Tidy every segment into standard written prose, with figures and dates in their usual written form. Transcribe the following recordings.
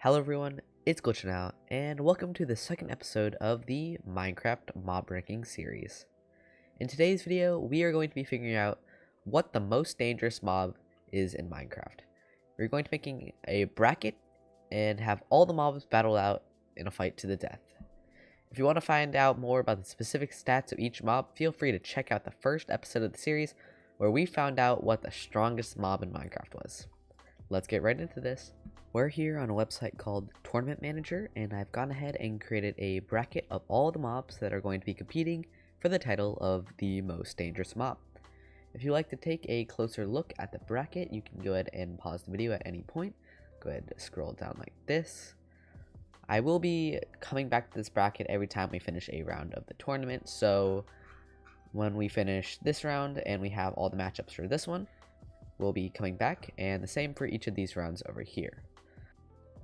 Hello everyone, it's GlitchNOut, and welcome to the second episode of the Minecraft mob ranking series. In today's video, we are going to be figuring out what the most dangerous mob is in Minecraft. We're going to be making a bracket and have all the mobs battle out in a fight to the death. If you want to find out more about the specific stats of each mob, feel free to check out the first episode of the series where we found out what the strongest mob in Minecraft was. Let's get right into this. We're here on a website called Tournament Manager, and I've gone ahead and created a bracket of all the mobs that are going to be competing for the title of the most dangerous mob. If you'd like to take a closer look at the bracket, you can go ahead and pause the video at any point. Go ahead and scroll down like this. I will be coming back to this bracket every time we finish a round of the tournament, so when we finish this round and we have all the matchups for this one, we'll be coming back, and the same for each of these rounds over here.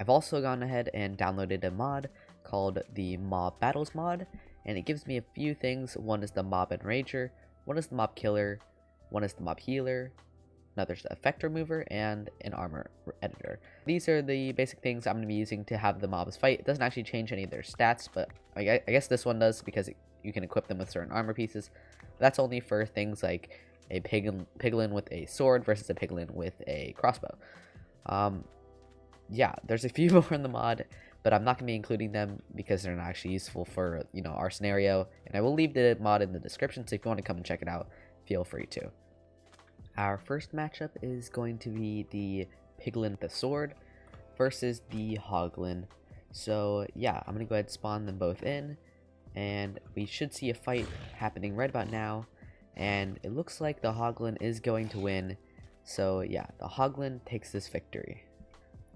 I've also gone ahead and downloaded a mod called the Mob Battles mod, and it gives me a few things. One is the Mob Enrager, one is the Mob Killer, one is the Mob Healer, another's the Effect Remover, and an Armor Editor. These are the basic things I'm going to be using to have the mobs fight. It doesn't actually change any of their stats, but I guess this one does because you can equip them with certain armor pieces. That's only for things like a piglin with a sword versus a piglin with a crossbow. Yeah, there's a few more in the mod, but I'm not going to be including them because they're not actually useful for, our scenario. And I will leave the mod in the description, so if you want to come and check it out, feel free to. Our first matchup is going to be the piglin with the sword versus the hoglin. So yeah, I'm going to go ahead and spawn them both in, and we should see a fight happening right about now. And it looks like the hoglin is going to win. So yeah, the hoglin takes this victory.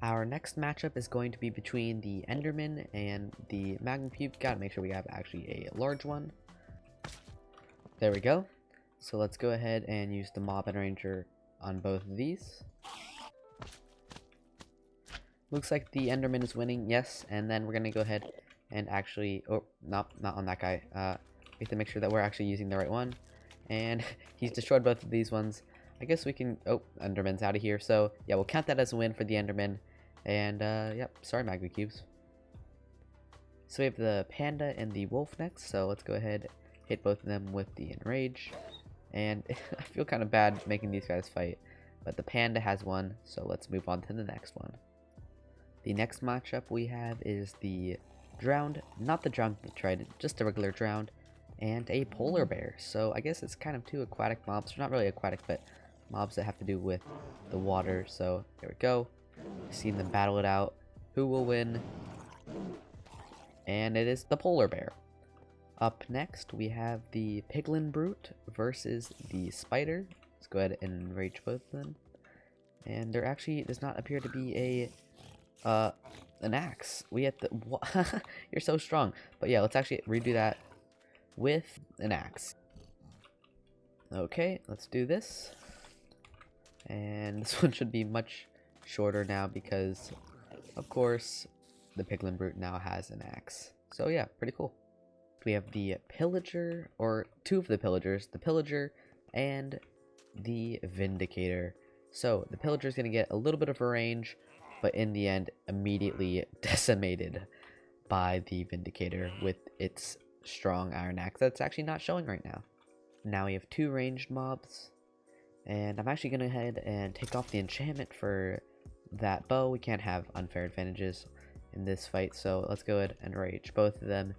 Our next matchup is going to be between the Enderman and the Magma Cube. Gotta make sure we have actually a large one. There we go. So let's go ahead and use the Mob Enranger on both of these. Looks like the Enderman is winning, yes. And then we're gonna go ahead and actually, oh, not on that guy. We have to make sure that we're actually using the right one. And he's destroyed both of these ones. I guess we can, oh, Enderman's out of here. So yeah, we'll count that as a win for the Enderman. And yep, sorry Magma Cubes. So we have the Panda and the Wolf next. So let's go ahead, hit both of them with the Enrage. And I feel kind of bad making these guys fight, but the Panda has won. So let's move on to the next one. The next matchup we have is the Drowned, not the Drowned Trident, just a regular Drowned, and a Polar Bear. So I guess it's kind of two aquatic mobs. They're not really aquatic, but mobs that have to do with the water. So there we go. Seen them battle it out. Who will win? And it is the Polar Bear. Up next, we have the Piglin Brute versus the Spider. Let's go ahead and enrage both of them. And there actually does not appear to be an axe. We have to. You're so strong. But yeah, let's actually redo that with an axe. Okay, let's do this. And this one should be much shorter now because, of course, the Piglin Brute now has an axe. So yeah, pretty cool. We have the Pillager, or two of the Pillagers, the Pillager and the Vindicator. So the Pillager is going to get a little bit of a range, but in the end, immediately decimated by the Vindicator with its strong iron axe that's actually not showing right now. Now we have two ranged mobs, and I'm actually going to head and take off the enchantment for that bow. We can't have unfair advantages in this fight, so let's go ahead and rage both of them.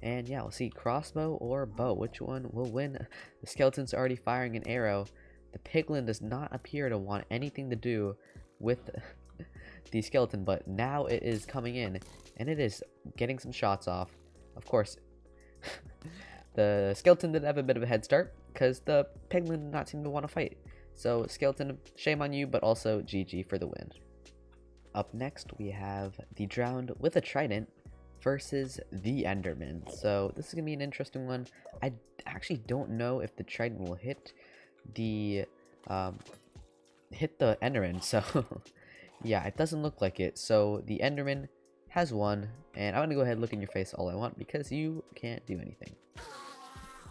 And yeah, we'll see crossbow or bow, which one will win. The skeleton's already firing an arrow. The piglin does not appear to want anything to do with the skeleton, but now it is coming in and it is getting some shots off. Of course, the skeleton did have a bit of a head start because the piglin did not seem to want to fight. So skeleton, shame on you, but also GG for the win. Up next, we have the Drowned with a Trident versus the Enderman. So this is gonna be an interesting one. I actually don't know if the Trident will hit the Enderman. So yeah, it doesn't look like it. So the Enderman has won, and I'm gonna go ahead and look in your face all I want because you can't do anything.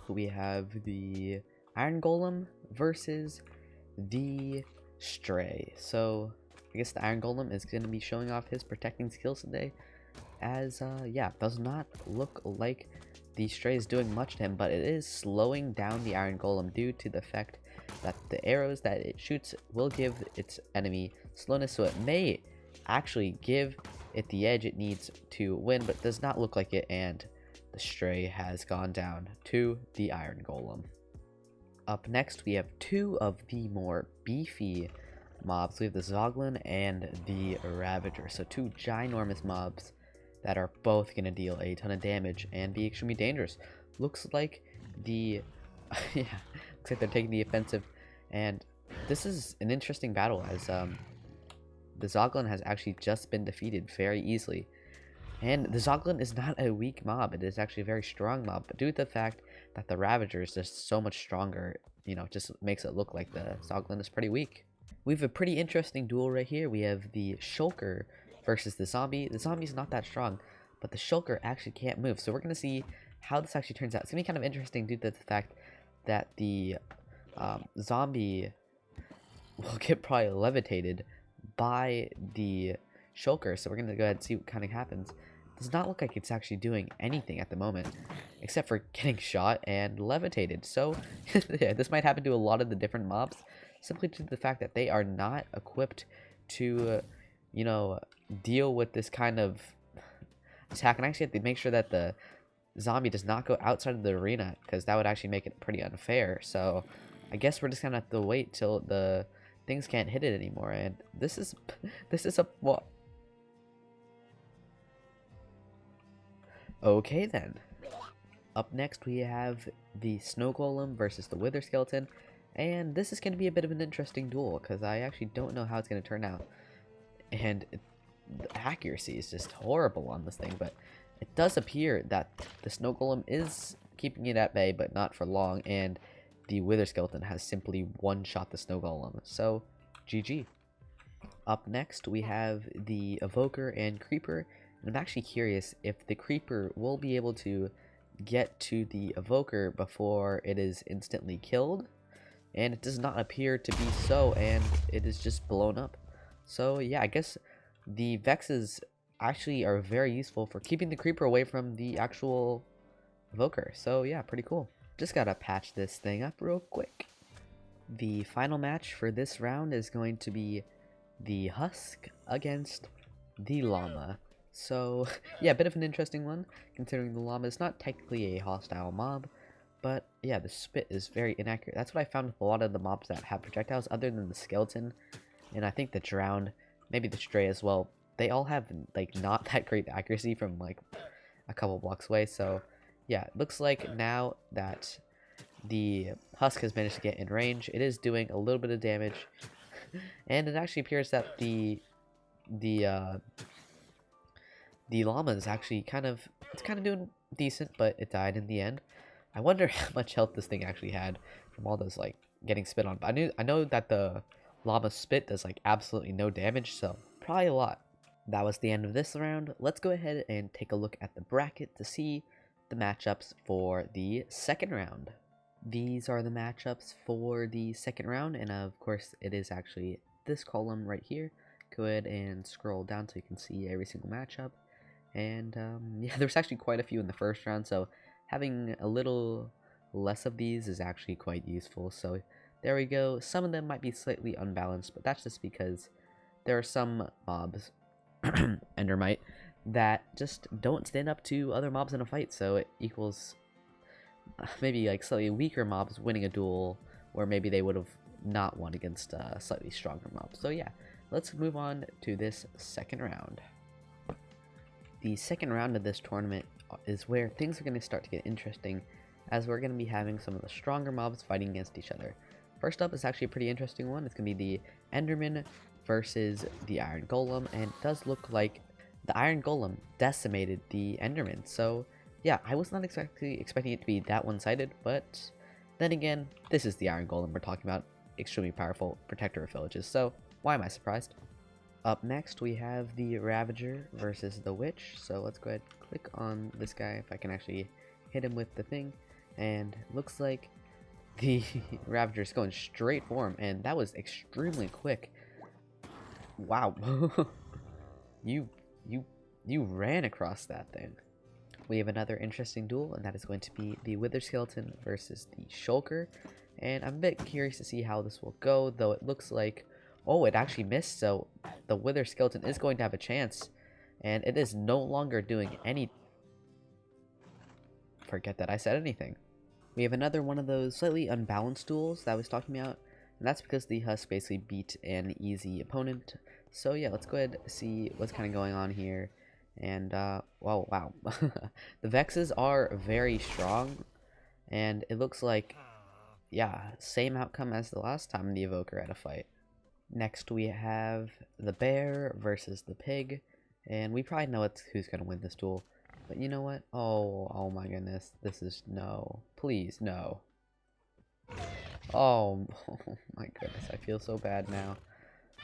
We have the Iron Golem versus the Stray. So I guess the Iron Golem is going to be showing off his protecting skills today, as yeah, does not look like the Stray is doing much to him, but it is slowing down the Iron Golem due to the fact that the arrows that it shoots will give its enemy slowness, so it may actually give it the edge it needs to win, but does not look like it, and the Stray has gone down to the Iron Golem. Up next, we have two of the more beefy mobs. We have the Zoglin and the Ravager, so two ginormous mobs that are both going to deal a ton of damage and be extremely dangerous. Looks like the yeah, looks like they're taking the offensive, and this is an interesting battle as the Zoglin has actually just been defeated very easily. And the Zoglin is not a weak mob, it is actually a very strong mob, but due to the fact that the Ravager is just so much stronger, you know, just makes it look like the Zoglin is pretty weak. We have a pretty interesting duel right here. We have the Shulker versus the Zombie. The Zombie's not that strong, but the Shulker actually can't move, so we're going to see how this actually turns out. It's going to be kind of interesting due to the fact that the Zombie will get probably levitated by the Shulker, so we're going to go ahead and see what kind of happens. It does not look like it's actually doing anything at the moment, except for getting shot and levitated. So yeah, this might happen to a lot of the different mobs, simply due to the fact that they are not equipped to, you know, deal with this kind of attack. And actually have to make sure that the Zombie does not go outside of the arena, because that would actually make it pretty unfair. So I guess we're just gonna have to wait till the things can't hit it anymore. And this is a what? Okay then. Up next we have the Snow Golem versus the Wither Skeleton, and this is going to be a bit of an interesting duel because I actually don't know how it's going to turn out. And the accuracy is just horrible on this thing, but it does appear that the Snow Golem is keeping it at bay, but not for long, and the Wither Skeleton has simply one-shot the Snow Golem. So, GG. Up next, we have the Evoker and Creeper, and I'm actually curious if the Creeper will be able to get to the Evoker before it is instantly killed, and it does not appear to be so, and it is just blown up. So yeah, I guess the Vexes actually are very useful for keeping the Creeper away from the actual Evoker. So yeah, pretty cool. Just gotta patch this thing up real quick. The final match for this round is going to be the Husk against the Llama. So yeah, a bit of an interesting one, considering the Llama is not technically a hostile mob, but yeah, the spit is very inaccurate. That's what I found with a lot of the mobs that have projectiles, other than the Skeleton, and I think the Drowned, maybe the Stray as well. They all have like not that great accuracy from like a couple blocks away. So yeah, it looks like now that the Husk has managed to get in range, it is doing a little bit of damage, and it actually appears that the Llama is actually kind of doing decent, but it died in the end. I wonder how much health this thing actually had from all those like getting spit on. But I know that the Llama spit does like absolutely no damage, so probably a lot. That was the end of this round. Let's go ahead and take a look at the bracket to see the matchups for the second round. These are the matchups for the second round, and of course it is actually this column right here. Go ahead and scroll down so you can see every single matchup. And yeah, there's actually quite a few in the first round, so having a little less of these is actually quite useful. So there we go. Some of them might be slightly unbalanced, but that's just because there are some mobs, Endermite, that just don't stand up to other mobs in a fight, so it equals maybe like slightly weaker mobs winning a duel, or maybe they would have not won against slightly stronger mobs. So yeah, let's move on to this second round. The second round of this tournament is where things are going to start to get interesting, as we're going to be having some of the stronger mobs fighting against each other. First up is actually a pretty interesting one. It's going to be the Enderman versus the Iron Golem, and it does look like the Iron Golem decimated the Enderman. So yeah, I was not exactly expecting it to be that one-sided, but then again, this is the Iron Golem we're talking about, extremely powerful protector of villages, so why am I surprised? Up next, we have the Ravager versus the Witch. So let's go ahead and click on this guy if I can actually hit him with the thing. And looks like the Ravager is going straight for him, and that was extremely quick. Wow. you you you ran across that thing. We have another interesting duel, and that is going to be the Wither Skeleton versus the Shulker. And I'm a bit curious to see how this will go, though it looks like, oh, it actually missed, so the Wither Skeleton is going to have a chance. And it is no longer doing any... Forget that I said anything. We have another one of those slightly unbalanced duels that I was talking about, and that's because the Husk basically beat an easy opponent. So yeah, let's go ahead and see what's kind of going on here. And, whoa, wow. The Vexes are very strong, and it looks like, yeah, same outcome as the last time the Evoker had a fight. Next we have the Bear versus the Pig, and we probably know who's going to win this duel. But you know what? Oh my goodness. This is no. Please, no. Oh my goodness. I feel so bad now.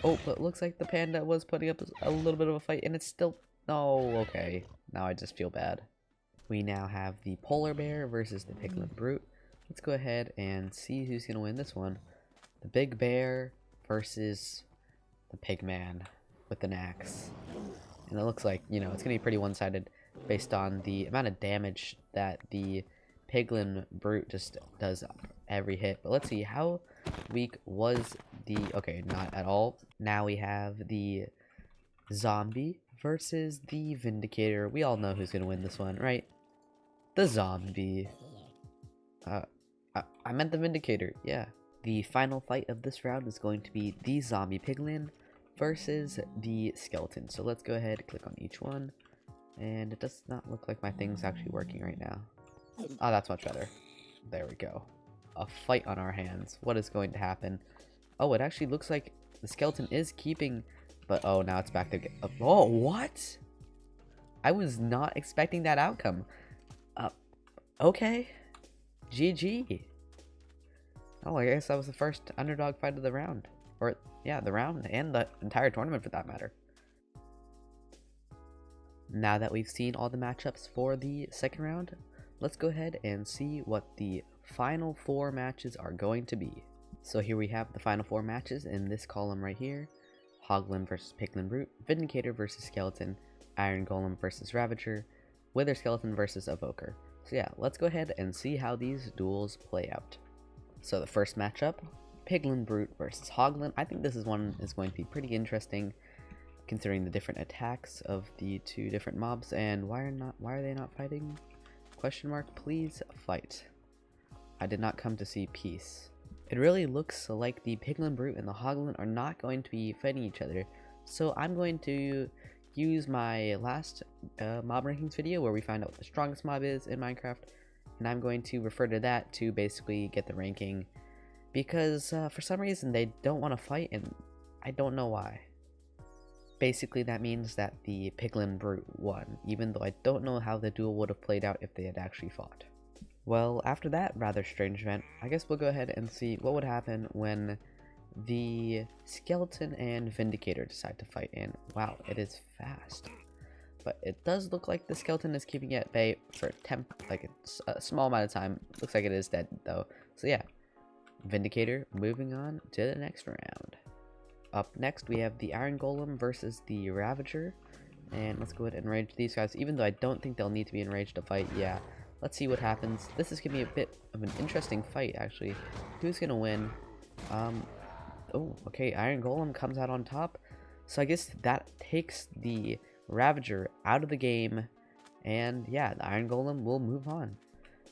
Oh, but it looks like the panda was putting up a little bit of a fight, and it's still... Oh, okay. Now I just feel bad. We now have the polar bear versus the piglin brute. Let's go ahead and see who's going to win this one. The big bear versus the pig man with an axe. And it looks like, you know, it's going to be pretty one-sided based on the amount of damage that the piglin brute just does every hit. But let's see, how weak was the... Okay, not at all. Now we have the zombie versus the vindicator. We all know who's going to win this one, right? The zombie. I meant the vindicator, yeah. The final fight of this round is going to be the zombie piglin versus the skeleton. So let's go ahead and click on each one. And it does not look like my thing's actually working right now. Oh, that's much better. There we go. A fight on our hands. What is going to happen? Oh, it actually looks like the skeleton is keeping... But, oh, now it's back to... Oh, what? I was not expecting that outcome. Okay. GG. Oh, I guess that was the first underdog fight of the round. Or, yeah, the round and the entire tournament for that matter. Now that we've seen all the matchups for the second round, let's go ahead and see what the final 4 matches are going to be. So here we have the final 4 matches in this column right here. Hoglin versus Piglin Brute, Vindicator versus Skeleton, Iron Golem versus Ravager, Wither Skeleton versus Evoker. So yeah, let's go ahead and see how these duels play out. So the first matchup, Piglin Brute versus Hoglin. I think this one is going to be pretty interesting, considering the different attacks of the 2 different mobs. And why are they not fighting? Question mark, please fight. I did not come to see peace. It really looks like the Piglin Brute and the Hoglin are not going to be fighting each other. So I'm going to use my last mob rankings video where we find out what the strongest mob is in Minecraft. And I'm going to refer to that to basically get the ranking. Because for some reason they don't want to fight, and I don't know why. Basically that means that the Piglin Brute won, even though I don't know how the duel would have played out if they had actually fought. Well, after that rather strange event, I guess we'll go ahead and see what would happen when the Skeleton and Vindicator decide to fight. And wow, it is fast. But it does look like the Skeleton is keeping it at bay for a small amount of time. Looks like it is dead though. So yeah, Vindicator moving on to the next round. Up next we have the Iron Golem versus the Ravager. And let's go ahead and enrage these guys, even though I don't think they'll need to be enraged to fight. Yeah. Let's see what happens. This is going to be a bit of an interesting fight, actually. Who's going to win? Oh, okay. Iron Golem comes out on top. So I guess that takes the Ravager out of the game. And yeah, the Iron Golem will move on.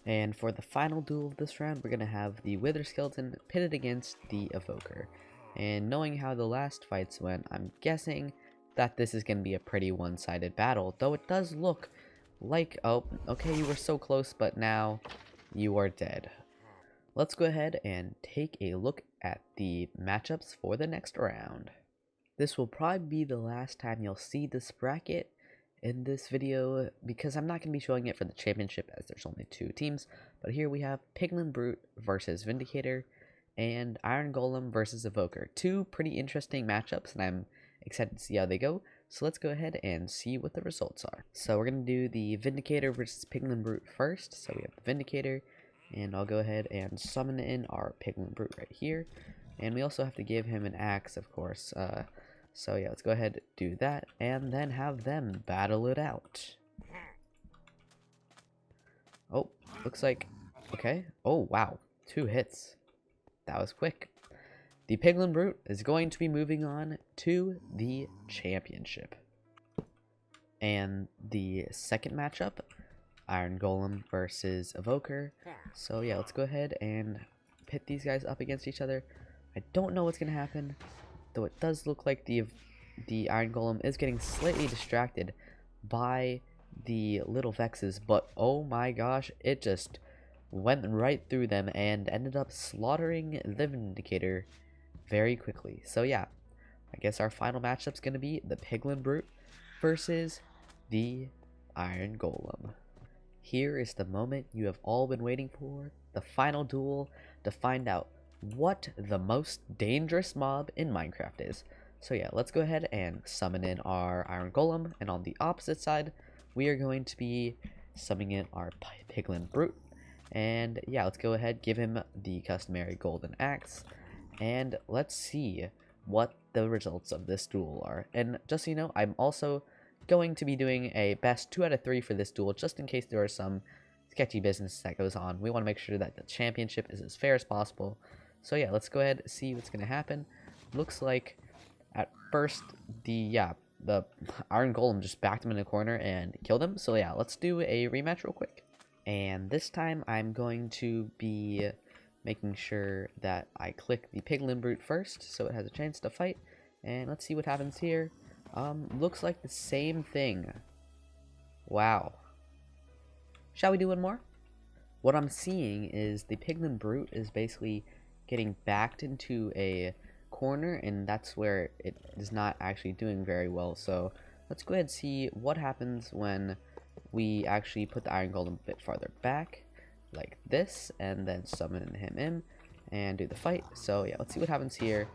And for the final duel of this round, we're going to have the Wither Skeleton pitted against the Evoker. And knowing how the last fights went, I'm guessing that this is going to be a pretty one-sided battle. Though it does look... like, oh, okay, you were so close, but now you are dead. Let's go ahead and take a look at the matchups for the next round. This will probably be the last time you'll see this bracket in this video, because I'm not going to be showing it for the championship as there's only 2 teams. But here we have Piglin Brute versus Vindicator and Iron Golem versus Evoker. 2 pretty interesting matchups, and I'm excited to see how they go. So let's go ahead and see what the results are. So we're going to do the Vindicator versus Piglin Brute first. So we have the Vindicator, and I'll go ahead and summon in our Piglin Brute right here. And we also have to give him an axe, of course. So yeah, let's go ahead and do that, and then have them battle it out. Oh, looks like, okay. Oh, wow. 2 hits. That was quick. The Piglin Brute is going to be moving on to the championship. And the second matchup, Iron Golem versus Evoker. So yeah, let's go ahead and pit these guys up against each other. I don't know what's going to happen, though it does look like the Iron Golem is getting slightly distracted by the little Vexes, but oh my gosh, it just went right through them and ended up slaughtering the Vindicator very quickly. So yeah, I guess our final matchup's going to be the Piglin Brute versus the Iron Golem. Here is the moment you have all been waiting for, the final duel to find out what the most dangerous mob in Minecraft is. So yeah, let's go ahead and summon in our Iron Golem, and on the opposite side, we are going to be summoning in our Piglin Brute. And yeah, let's go ahead, give him the customary golden axe, and let's see what the results of this duel are. And just so you know, I'm also going to be doing a best 2 out of 3 for this duel, just in case there are some sketchy business that goes on. We want to make sure that the championship is as fair as possible. So yeah, let's go ahead and see what's going to happen. Looks like at first the Iron Golem just backed him in a corner and killed him. So yeah, let's do a rematch real quick. And this time I'm going to be making sure that I click the Piglin Brute first so it has a chance to fight. And let's see what happens here. Looks like the same thing. Wow. Shall we do one more? What I'm seeing is the Piglin Brute is basically getting backed into a corner, and that's where it is not actually doing very well. So let's go ahead and see what happens when we actually put the Iron Golem a bit farther back, like this, and then summon him in and do the fight. So yeah, let's see what happens here.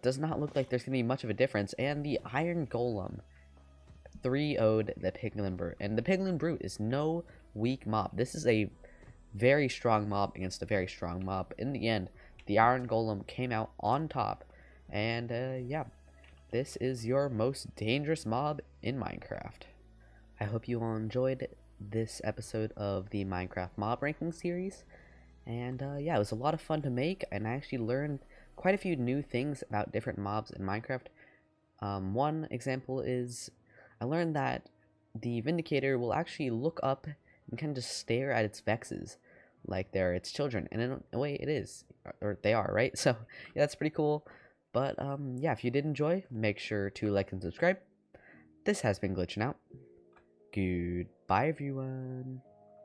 Does not look like there's going to be much of a difference, and the Iron Golem 3-0'd the Piglin Brute, and the Piglin Brute is no weak mob. This is a very strong mob against a very strong mob. In the end, the Iron Golem came out on top, and yeah, this is your most dangerous mob in Minecraft. I hope you all enjoyed this episode of the Minecraft mob ranking series, and yeah, it was a lot of fun to make, and I actually learned quite a few new things about different mobs in Minecraft. One example is I learned that the Vindicator will actually look up and kind of just stare at its Vexes like they're its children, and in a way it is, or they are, right? So yeah, that's pretty cool. But yeah, if you did enjoy, make sure to like and subscribe. This has been GlitchNOut. Goodbye, everyone.